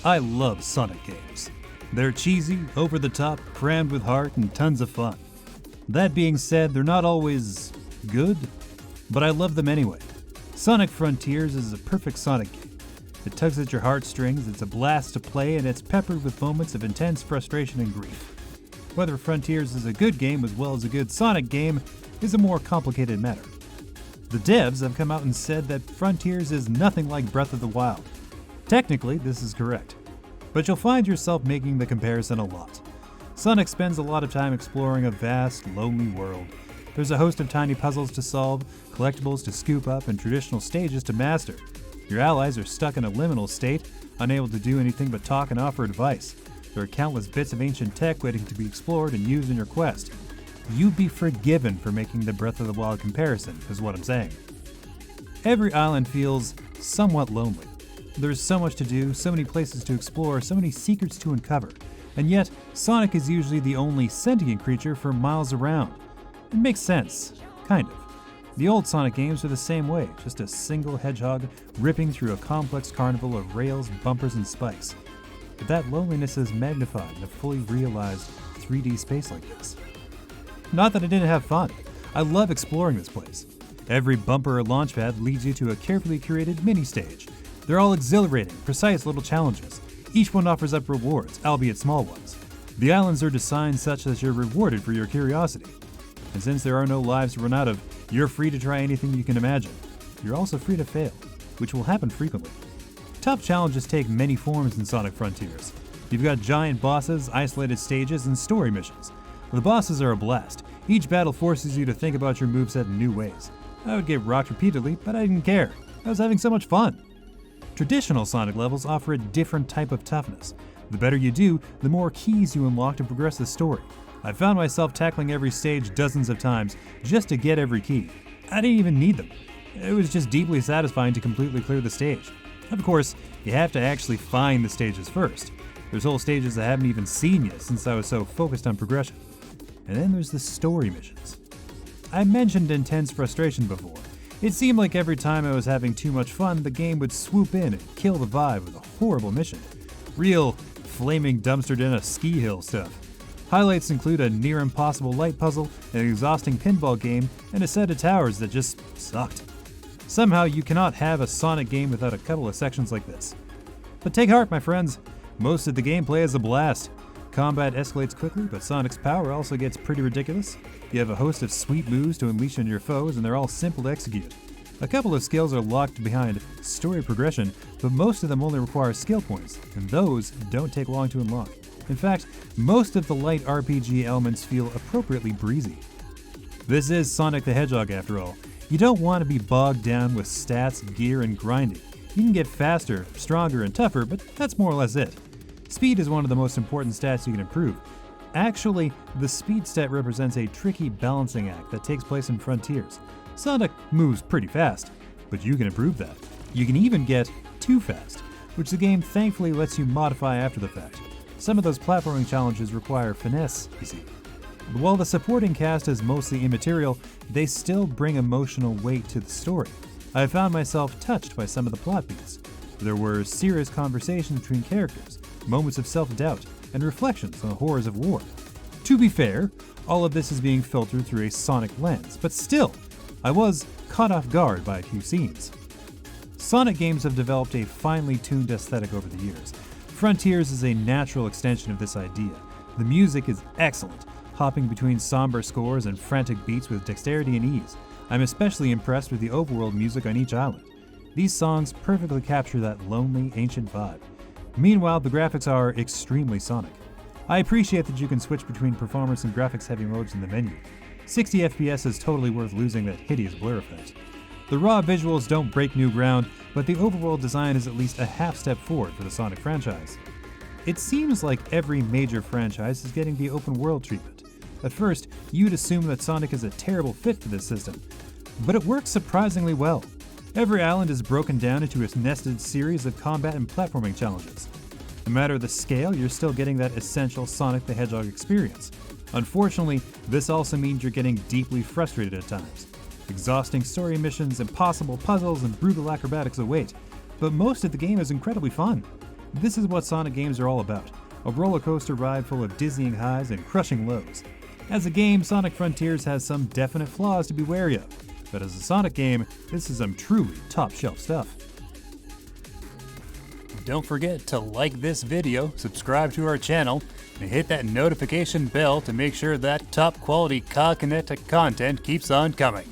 I love Sonic games. They're cheesy, over the top, crammed with heart, and tons of fun. That being said, they're not always good, but I love them anyway. Sonic Frontiers is a perfect Sonic game. It tugs at your heartstrings, it's a blast to play, and it's peppered with moments of intense frustration and grief. Whether Frontiers is a good game as well as a good Sonic game is a more complicated matter. The devs have come out and said that Frontiers is nothing like Breath of the Wild. Technically, this is correct, but you'll find yourself making the comparison a lot. Sonic spends a lot of time exploring a vast, lonely world. There's a host of tiny puzzles to solve, collectibles to scoop up, and traditional stages to master. Your allies are stuck in a liminal state, unable to do anything but talk and offer advice. There are countless bits of ancient tech waiting to be explored and used in your quest. You'd be forgiven for making the Breath of the Wild comparison, is what I'm saying. Every island feels somewhat lonely. There's so much to do, so many places to explore, so many secrets to uncover, and yet Sonic is usually the only sentient creature for miles around. It makes sense, kind of. The old Sonic games are the same way, just a single hedgehog ripping through a complex carnival of rails, bumpers, and spikes. But that loneliness is magnified in a fully realized 3D space like this. Not that I didn't have fun. I love exploring this place. Every bumper or launch pad leads you to a carefully curated mini-stage. They're all exhilarating, precise little challenges. Each one offers up rewards, albeit small ones. The islands are designed such that you're rewarded for your curiosity. And since there are no lives to run out of, you're free to try anything you can imagine. You're also free to fail, which will happen frequently. Tough challenges take many forms in Sonic Frontiers. You've got giant bosses, isolated stages, and story missions. The bosses are a blast. Each battle forces you to think about your moveset in new ways. I would get rocked repeatedly, but I didn't care. I was having so much fun. Traditional Sonic levels offer a different type of toughness. The better you do, the more keys you unlock to progress the story. I found myself tackling every stage dozens of times just to get every key. I didn't even need them. It was just deeply satisfying to completely clear the stage. Of course, you have to actually find the stages first. There's whole stages I haven't even seen yet since I was so focused on progression. And then there's the story missions. I mentioned intense frustration before. It seemed like every time I was having too much fun, the game would swoop in and kill the vibe with a horrible mission. Real flaming dumpstered in a ski hill stuff. Highlights include a near impossible light puzzle, an exhausting pinball game, and a set of towers that just sucked. Somehow you cannot have a Sonic game without a couple of sections like this. But take heart, my friends. Most of the gameplay is a blast. Combat escalates quickly, but Sonic's power also gets pretty ridiculous. You have a host of sweet moves to unleash on your foes, and they're all simple to execute. A couple of skills are locked behind story progression, but most of them only require skill points, and those don't take long to unlock. In fact, most of the light RPG elements feel appropriately breezy. This is Sonic the Hedgehog after all. You don't want to be bogged down with stats, gear, and grinding. You can get faster, stronger, and tougher, but that's more or less it. Speed is one of the most important stats you can improve. Actually, the speed stat represents a tricky balancing act that takes place in Frontiers. Sonic moves pretty fast, but you can improve that. You can even get too fast, which the game thankfully lets you modify after the fact. Some of those platforming challenges require finesse, you see. But while the supporting cast is mostly immaterial, they still bring emotional weight to the story. I found myself touched by some of the plot beats. There were serious conversations between characters, moments of self-doubt, and reflections on the horrors of war. To be fair, all of this is being filtered through a Sonic lens, but still, I was caught off guard by a few scenes. Sonic games have developed a finely tuned aesthetic over the years. Frontiers is a natural extension of this idea. The music is excellent, hopping between somber scores and frantic beats with dexterity and ease. I'm especially impressed with the overworld music on each island. These songs perfectly capture that lonely, ancient vibe. Meanwhile, the graphics are extremely Sonic. I appreciate that you can switch between performance and graphics-heavy modes in the menu. 60 FPS is totally worth losing that hideous blur effect. The raw visuals don't break new ground, but the overworld design is at least a half step forward for the Sonic franchise. It seems like every major franchise is getting the open world treatment. At first, you'd assume that Sonic is a terrible fit for this system, but it works surprisingly well. Every island is broken down into a nested series of combat and platforming challenges. No matter the scale, you're still getting that essential Sonic the Hedgehog experience. Unfortunately, this also means you're getting deeply frustrated at times. Exhausting story missions, impossible puzzles, and brutal acrobatics await, but most of the game is incredibly fun. This is what Sonic games are all about, a roller coaster ride full of dizzying highs and crushing lows. As a game, Sonic Frontiers has some definite flaws to be wary of, but as a Sonic game, this is some truly top-shelf stuff. Don't forget to like this video, subscribe to our channel, and hit that notification bell to make sure that top-quality COGconnected content keeps on coming.